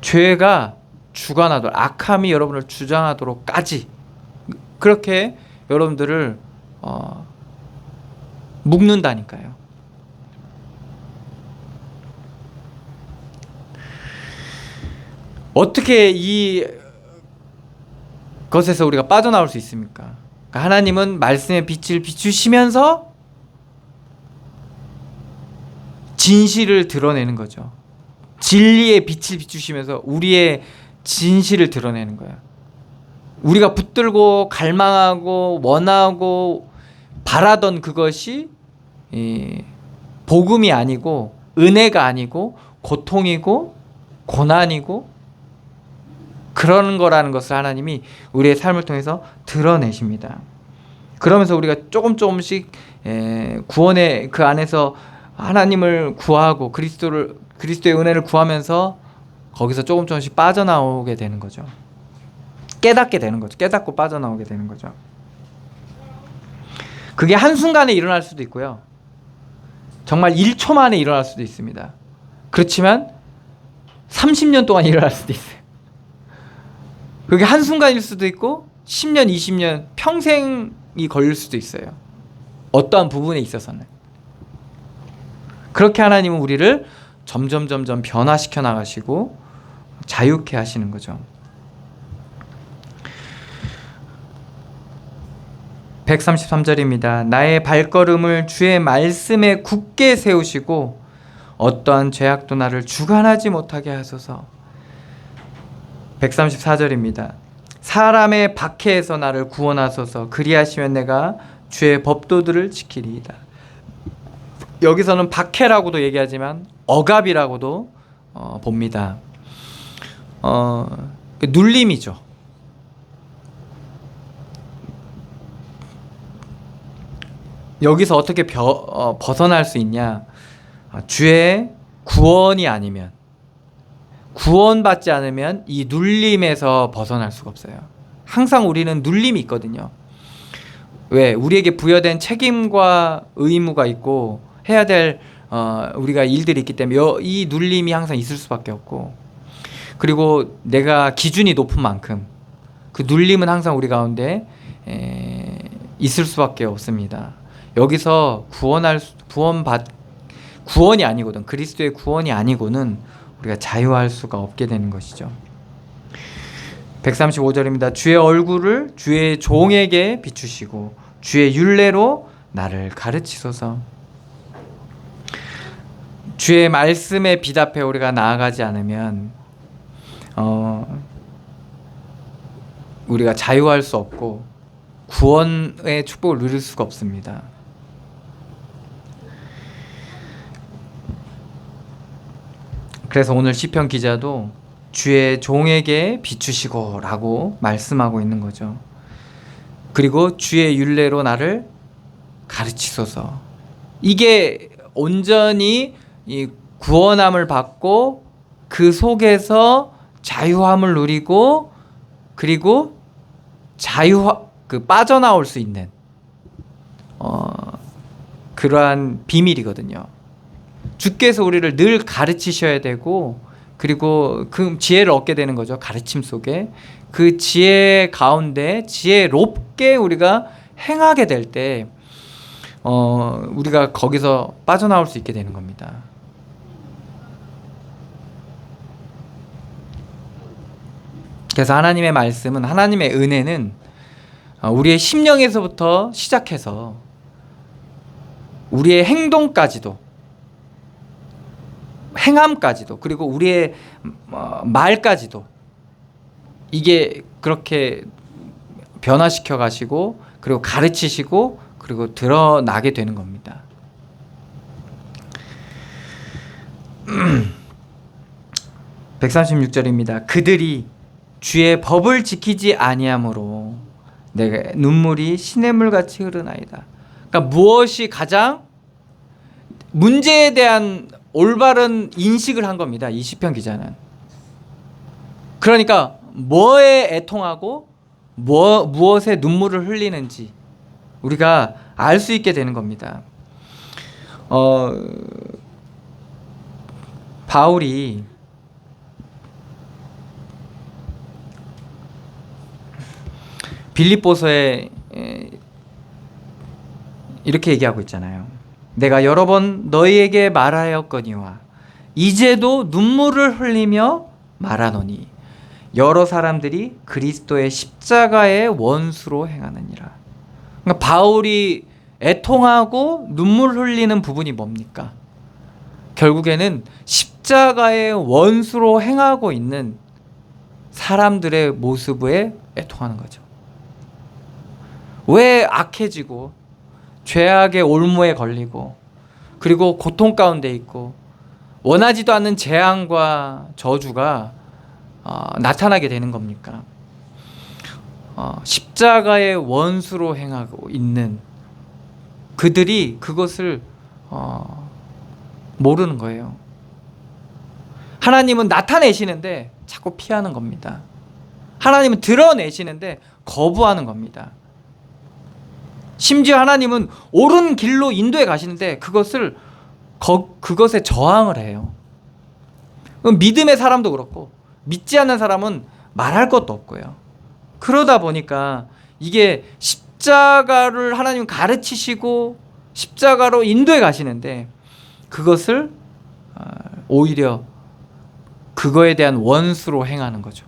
죄가 주관하도록, 악함이 여러분을 주장하도록까지 그렇게 여러분들을 묶는다니까요. 어떻게 이 것에서 우리가 빠져나올 수 있습니까? 그러니까 하나님은 말씀의 빛을 비추시면서 진실을 드러내는 거죠. 진리의 빛을 비추시면서 우리의 진실을 드러내는 거예요. 우리가 붙들고 갈망하고 원하고 바라던 그것이 복음이 아니고 은혜가 아니고 고통이고 고난이고 그런 거라는 것을 하나님이 우리의 삶을 통해서 드러내십니다. 그러면서 우리가 조금씩 구원의 그 안에서 하나님을 구하고 그리스도의 은혜를 구하면서 거기서 조금씩 빠져나오게 되는 거죠. 깨닫게 되는 거죠. 깨닫고 빠져나오게 되는 거죠. 그게 한순간에 일어날 수도 있고요. 정말 1초 만에 일어날 수도 있습니다. 그렇지만 30년 동안 일어날 수도 있어요. 그게 한순간일 수도 있고 10년, 20년, 평생이 걸릴 수도 있어요. 어떠한 부분에 있어서는. 그렇게 하나님은 우리를 점점 변화시켜 나가시고 자유케 하시는 거죠. 133절입니다. 나의 발걸음을 주의 말씀에 굳게 세우시고 어떠한 죄악도 나를 주관하지 못하게 하소서. 134절입니다. 사람의 박해에서 나를 구원하소서. 그리하시면 내가 주의 법도들을 지키리이다. 여기서는 박해라고도 얘기하지만 억압이라고도 봅니다. 눌림이죠. 여기서 어떻게 벗어날 수 있냐? 주의 구원이 아니면, 구원받지 않으면 이 눌림에서 벗어날 수가 없어요. 항상 우리는 눌림이 있거든요. 왜? 우리에게 부여된 책임과 의무가 있고 해야 될 우리가 일들이 있기 때문에 이 눌림이 항상 있을 수밖에 없고, 그리고 내가 기준이 높은 만큼 그 눌림은 항상 우리 가운데 있을 수밖에 없습니다. 여기서 구원이 아니거든, 그리스도의 구원이 아니고는 우리가 자유할 수가 없게 되는 것이죠. 135절입니다. 주의 얼굴을 주의 종에게 비추시고 주의 율례로 나를 가르치소서. 주의 말씀에 비답해 우리가 나아가지 않으면 우리가 자유할 수 없고 구원의 축복을 누릴 수가 없습니다. 그래서 오늘 시편 기자도 주의 종에게 비추시고 라고 말씀하고 있는 거죠. 그리고 주의 율례로 나를 가르치소서. 이게 온전히 이 구원함을 받고 그 속에서 자유함을 누리고, 그리고 빠져나올 수 있는 그러한 비밀이거든요. 주께서 우리를 늘 가르치셔야 되고, 그리고 그 지혜를 얻게 되는 거죠. 가르침 속에 그 지혜 가운데 지혜롭게 우리가 행하게 될 때 우리가 거기서 빠져나올 수 있게 되는 겁니다. 그래서 하나님의 말씀은, 하나님의 은혜는 우리의 심령에서부터 시작해서 우리의 행동까지도, 행함까지도, 그리고 우리의 말까지도 이게 그렇게 변화시켜 가시고, 그리고 가르치시고, 그리고 드러나게 되는 겁니다. 136절입니다. 그들이 주의 법을 지키지 아니함으로 내가 눈물이 시냇물같이 흐르나이다. 그러니까 무엇이 가장 문제에 대한 올바른 인식을 한 겁니다. 이 시편 기자는. 그러니까 뭐에 애통하고 무엇에 눈물을 흘리는지 우리가 알 수 있게 되는 겁니다. 바울이 빌립보서에 이렇게 얘기하고 있잖아요. 내가 여러 번 너희에게 말하였거니와 이제도 눈물을 흘리며 말하노니 여러 사람들이 그리스도의 십자가의 원수로 행하느니라. 그러니까 바울이 애통하고 눈물 흘리는 부분이 뭡니까? 결국에는 십자가의 원수로 행하고 있는 사람들의 모습에 애통하는 거죠. 왜 악해지고 죄악의 올무에 걸리고, 그리고 고통 가운데 있고 원하지도 않는 재앙과 저주가 나타나게 되는 겁니까? 십자가의 원수로 행하고 있는 그들이 그것을 모르는 거예요. 하나님은 나타내시는데 자꾸 피하는 겁니다. 하나님은 드러내시는데 거부하는 겁니다. 심지어 하나님은 옳은 길로 인도해 가시는데 그것을 그것에 저항을 해요. 믿음의 사람도 그렇고 믿지 않는 사람은 말할 것도 없고요. 그러다 보니까 이게 십자가를 하나님 가르치시고 십자가로 인도해 가시는데 그것을 오히려 그거에 대한 원수로 행하는 거죠.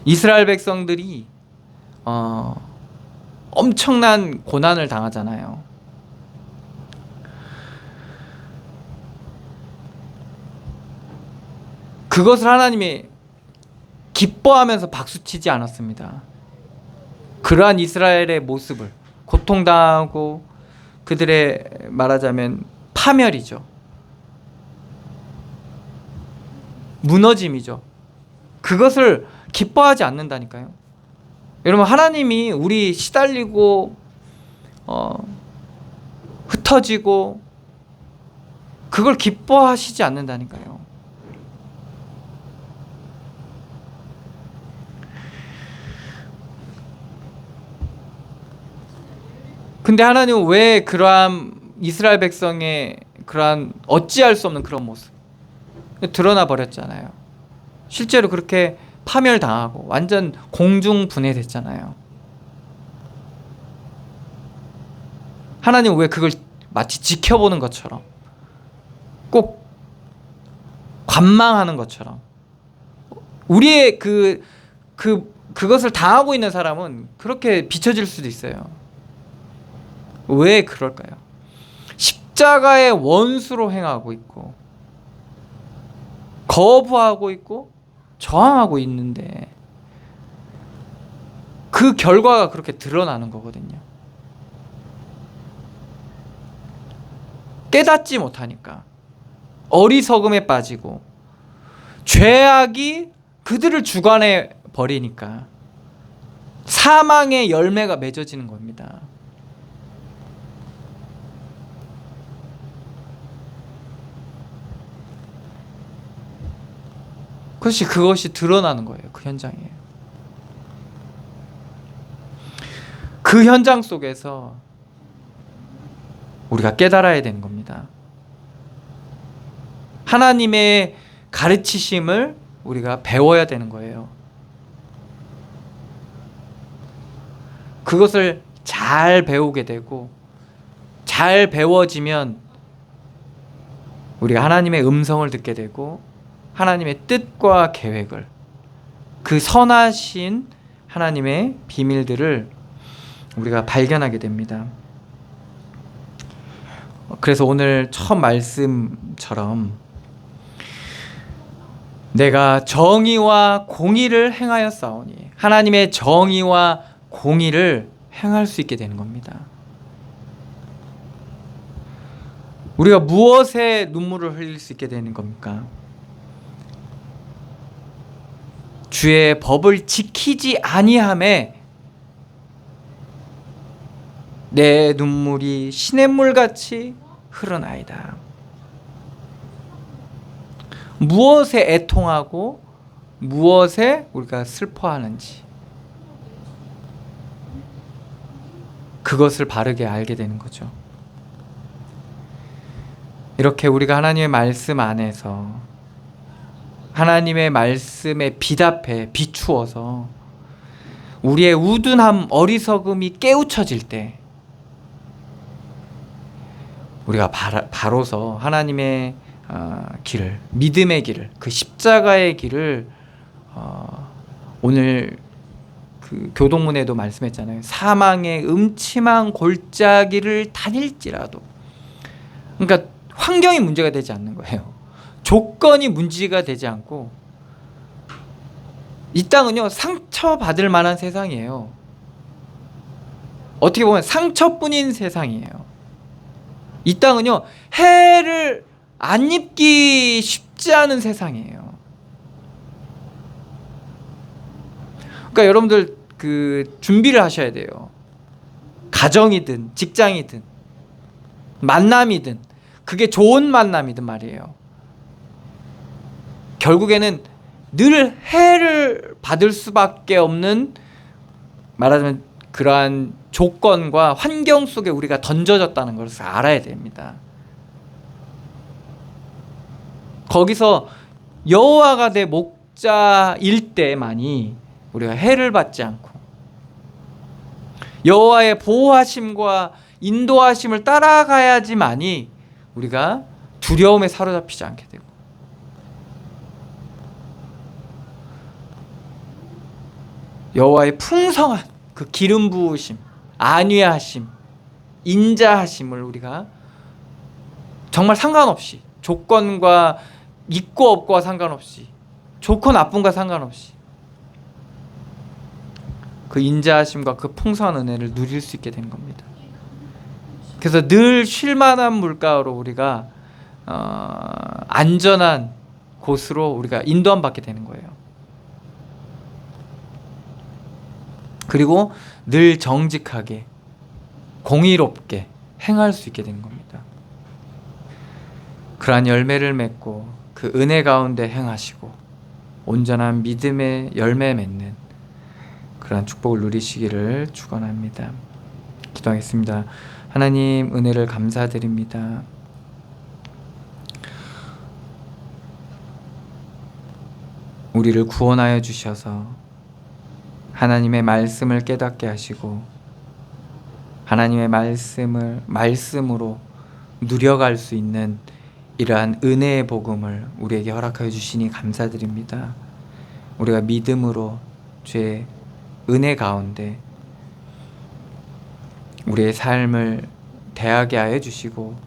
이스라엘 백성들이 엄청난 고난을 당하잖아요. 그것을 하나님이 기뻐하면서 박수치지 않았습니다. 그러한 이스라엘의 모습을 고통당하고 그들의 말하자면 파멸이죠. 무너짐이죠. 그것을 기뻐하지 않는다니까요. 여러분, 하나님이 우리 시달리고 흩어지고 그걸 기뻐하시지 않는다니까요. 근데 하나님은 왜 그러한 이스라엘 백성의 그러한 어찌할 수 없는 그런 모습 드러나 버렸잖아요. 실제로 그렇게 파멸당하고 완전 공중분해됐잖아요. 하나님은 왜 그걸 마치 지켜보는 것처럼 꼭 관망하는 것처럼 우리의 그것을 당하고 있는 사람은 그렇게 비춰질 수도 있어요. 왜 그럴까요? 십자가의 원수로 행하고 있고 거부하고 있고 저항하고 있는데 그 결과가 그렇게 드러나는 거거든요. 깨닫지 못하니까 어리석음에 빠지고 죄악이 그들을 주관해 버리니까 사망의 열매가 맺어지는 겁니다. 그것이 드러나는 거예요. 그 현장에. 그 현장 속에서 우리가 깨달아야 되는 겁니다. 하나님의 가르치심을 우리가 배워야 되는 거예요. 그것을 잘 배우게 되고 잘 배워지면 우리가 하나님의 음성을 듣게 되고 하나님의 뜻과 계획을 그 선하신 하나님의 비밀들을 우리가 발견하게 됩니다. 그래서 오늘 첫 말씀처럼 내가 정의와 공의를 행하였사오니 하나님의 정의와 공의를 행할 수 있게 되는 겁니다. 우리가 무엇에 눈물을 흘릴 수 있게 되는 겁니까? 주의 법을 지키지 아니함에 내 눈물이 시냇물같이 흐르나이다. 무엇에 애통하고 무엇에 우리가 슬퍼하는지 그것을 바르게 알게 되는 거죠. 이렇게 우리가 하나님의 말씀 안에서 하나님의 말씀에 빛 앞에 비추어서 우리의 우둔함, 어리석음이 깨우쳐질 때 우리가 바로서 하나님의 길을, 믿음의 길을, 그 십자가의 길을 오늘 그 교동문에도 말씀했잖아요. 사망의 음침한 골짜기를 다닐지라도, 그러니까 환경이 문제가 되지 않는 거예요. 조건이 문제가 되지 않고 이 땅은요 상처받을 만한 세상이에요. 어떻게 보면 상처뿐인 세상이에요. 이 땅은요 해를 안 입기 쉽지 않은 세상이에요. 그러니까 여러분들 그 준비를 하셔야 돼요. 가정이든 직장이든 만남이든 그게 좋은 만남이든 말이에요. 결국에는 늘 해를 받을 수밖에 없는, 말하자면 그러한 조건과 환경 속에 우리가 던져졌다는 것을 알아야 됩니다. 거기서 여호와가 내 목자일 때만이 우리가 해를 받지 않고 여호와의 보호하심과 인도하심을 따라가야지만이 우리가 두려움에 사로잡히지 않게 되고, 여호와의 풍성한 그 기름 부으심, 안위하심, 인자하심을 우리가 정말 상관없이, 조건과 있고 없고와 상관없이, 좋고 나쁨과 상관없이 그 인자하심과 그 풍성한 은혜를 누릴 수 있게 된 겁니다. 그래서 늘 쉴만한 물가로 우리가 안전한 곳으로 우리가 인도함 받게 되는 거예요. 그리고 늘 정직하게 공의롭게 행할 수 있게 된 겁니다. 그러한 열매를 맺고 그 은혜 가운데 행하시고 온전한 믿음의 열매 맺는 그러한 축복을 누리시기를 축원합니다. 기도하겠습니다. 하나님, 은혜를 감사드립니다. 우리를 구원하여 주셔서 하나님의 말씀을 깨닫게 하시고 하나님의 말씀으로 누려갈 수 있는 이러한 은혜의 복음을 우리에게 허락하여 주시니 감사드립니다. 우리가 믿음으로 주의 은혜 가운데 우리의 삶을 대하게 하여 주시고,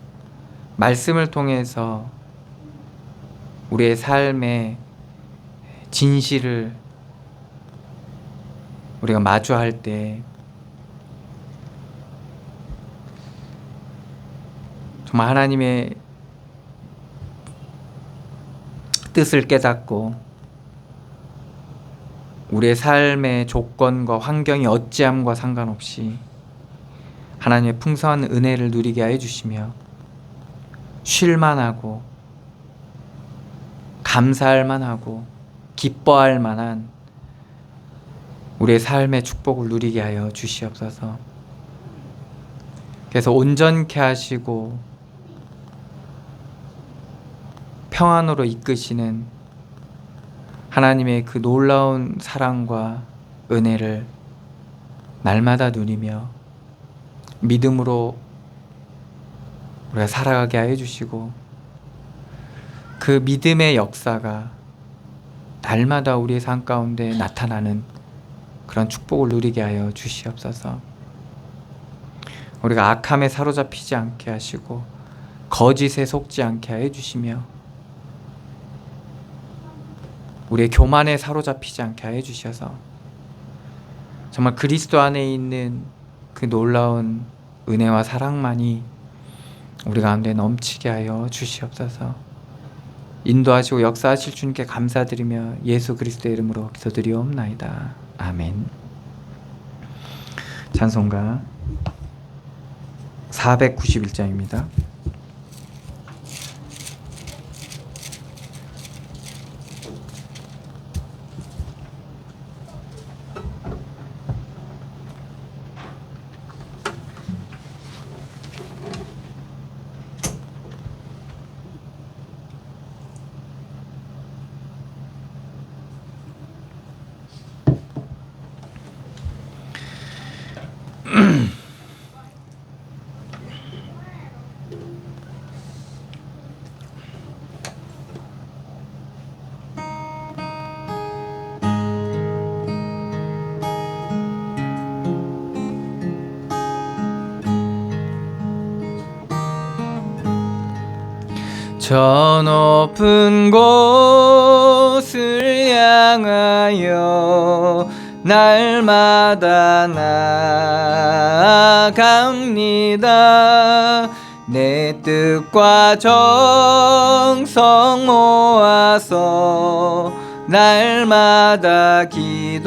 말씀을 통해서 우리의 삶의 진실을 우리가 마주할 때 정말 하나님의 뜻을 깨닫고 우리의 삶의 조건과 환경이 어찌함과 상관없이 하나님의 풍성한 은혜를 누리게 하여 주시며 쉴만하고 감사할 만하고 기뻐할 만한 우리의 삶의 축복을 누리게 하여 주시옵소서. 그래서 온전케 하시고 평안으로 이끄시는 하나님의 그 놀라운 사랑과 은혜를 날마다 누리며 믿음으로 우리가 살아가게 하여 주시고, 그 믿음의 역사가 날마다 우리의 삶 가운데 나타나는 그런 축복을 누리게 하여 주시옵소서. 우리가 악함에 사로잡히지 않게 하시고 거짓에 속지 않게 하여 주시며 우리의 교만에 사로잡히지 않게 하여 주셔서 정말 그리스도 안에 있는 그 놀라운 은혜와 사랑만이 우리 가운데 넘치게 하여 주시옵소서. 인도하시고 역사하실 주님께 감사드리며 예수 그리스도의 이름으로 기도드리옵나이다. 아멘. 찬송가 491장입니다. 저 높은 곳을 향하여 날마다 나아갑니다. 내 뜻과 정성 모아서 날마다 기도합니다.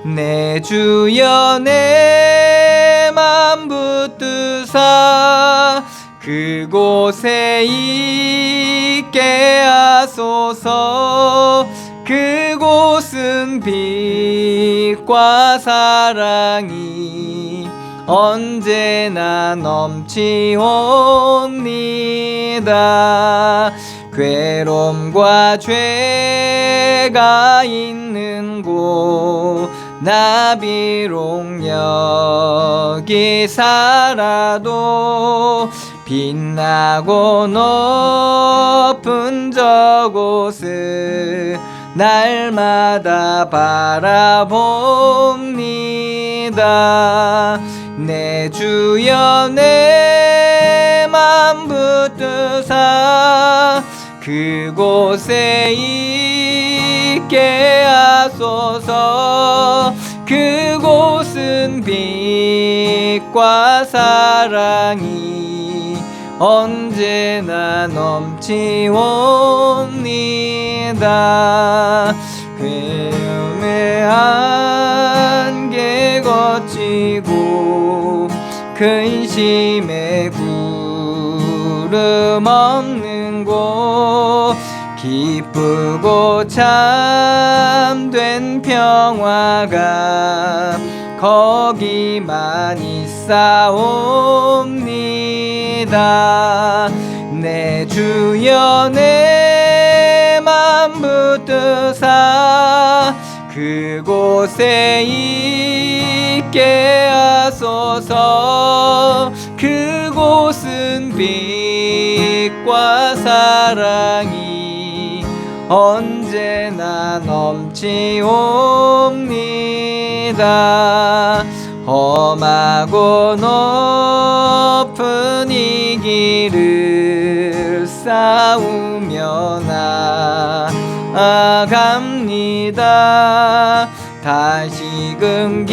내 주여 내 맘 붙드사 그곳에 있게 하소서. 그곳은 곳은 빛과 사랑이 언제나 넘치옵니다. 괴로움과 죄가 있는 곳 나 비록 여기 살아도 빛나고 높은 저곳을 날마다 바라봅니다. 내 주여 내 맘 붙드사 그곳에 있게 하소서. 그곳은 빛과 사랑이 언제나 넘치옵니다. 괴로움의 안개 거치고 근심의 구름 없는 곳 기쁘고 참된 평화가 거기만 있사옵니다. 내 주여 내 맘 붙드사 그곳에 있게 하소서. 그곳은 빛과 사랑이 언제나 넘치옵니다. 험하고 높은 이 길을 싸우며 나아갑니다. 다시금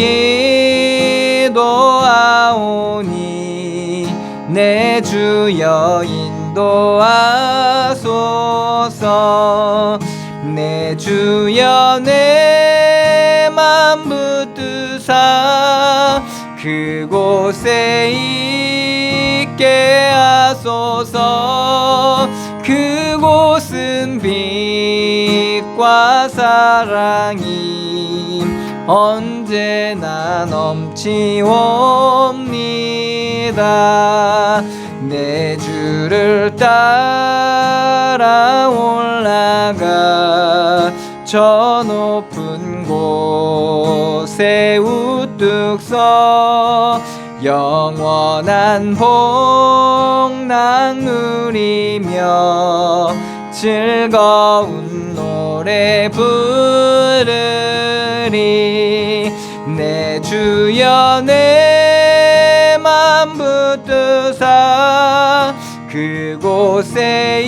기도하오니 내 주여 인도하소서. 내 주여 내 맘 붙드사 그곳에 있게 하소서. 그곳은 빛과 사랑이 언제나 넘치옵니다. 내 주를 따라 올라가 저 높은 곳에 우뚝 서 영원한 복락 누리며 즐거운 노래 부르리. 내 주여 내 맘 붙드사 그곳에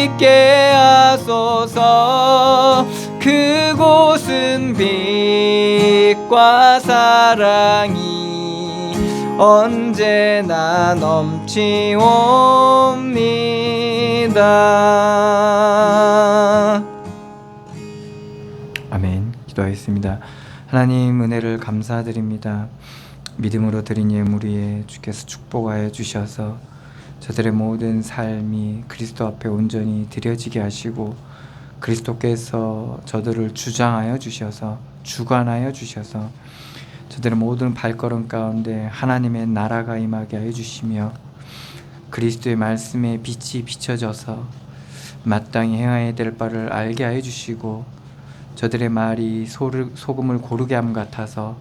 있게 하소서. 그곳은 빛과 사랑이 언제나 넘치옵니다. 아멘. 기도하겠습니다. 하나님 은혜를 감사드립니다. 믿음으로 드린 예물 위에 주께서 축복하여 주셔서 저들의 모든 삶이 그리스도 앞에 온전히 드려지게 하시고 그리스도께서 저들을 주장하여 주셔서 주관하여 주셔서 저들의 모든 발걸음 가운데 하나님의 나라가 임하게 하여 주시며 그리스도의 말씀에 빛이 비춰져서 마땅히 행해야 될 바를 알게 하여 주시고 저들의 말이 소금을 고르게 함 같아서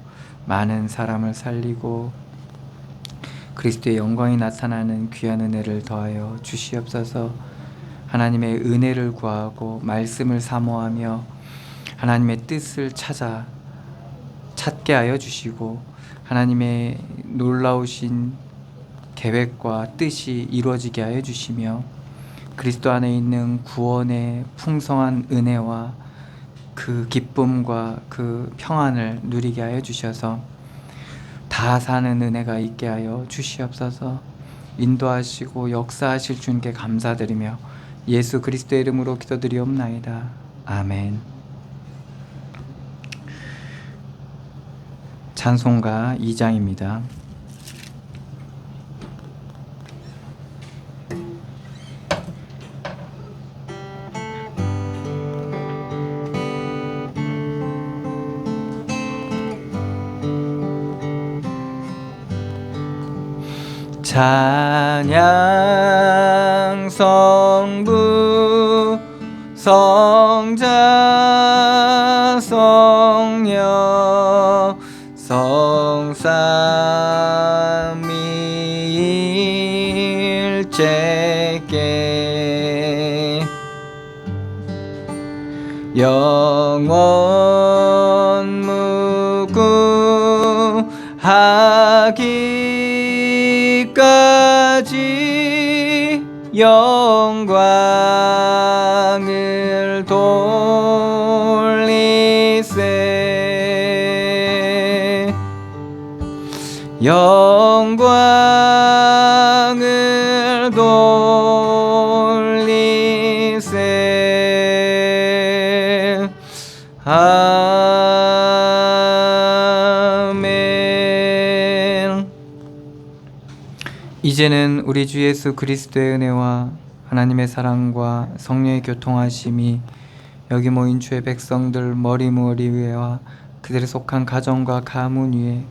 많은 사람을 살리고 그리스도의 영광이 나타나는 귀한 은혜를 더하여 주시옵소서. 하나님의 은혜를 구하고 말씀을 사모하며 하나님의 뜻을 찾게 하여 주시고 하나님의 놀라우신 계획과 뜻이 이루어지게 하여 주시며 그리스도 안에 있는 구원의 풍성한 은혜와 그 기쁨과 그 평안을 누리게 하여 주셔서 다 사는 은혜가 있게 하여 주시옵소서. 인도하시고 역사하실 주님께 감사드리며 예수 그리스도의 이름으로 기도드리옵나이다. 아멘. 찬송가 2장입니다. 찬양 성부 성자 성령 성삼위일체께 영원 무궁하기까지 영광을 돌리세 영광을 돌리세 아멘. 이제는 우리 주 예수 그리스도의 은혜와 하나님의 사랑과 성령의 교통하심이 여기 모인 주의 백성들 머리머리 위에와 그들의 속한 가정과 가문 위에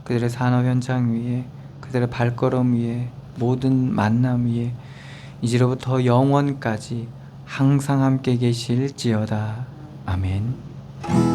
그들의 산업 현장 위에 그들의 발걸음 위에 모든 만남 위에 이제로부터 영원까지 항상 함께 계실지어다. 아멘.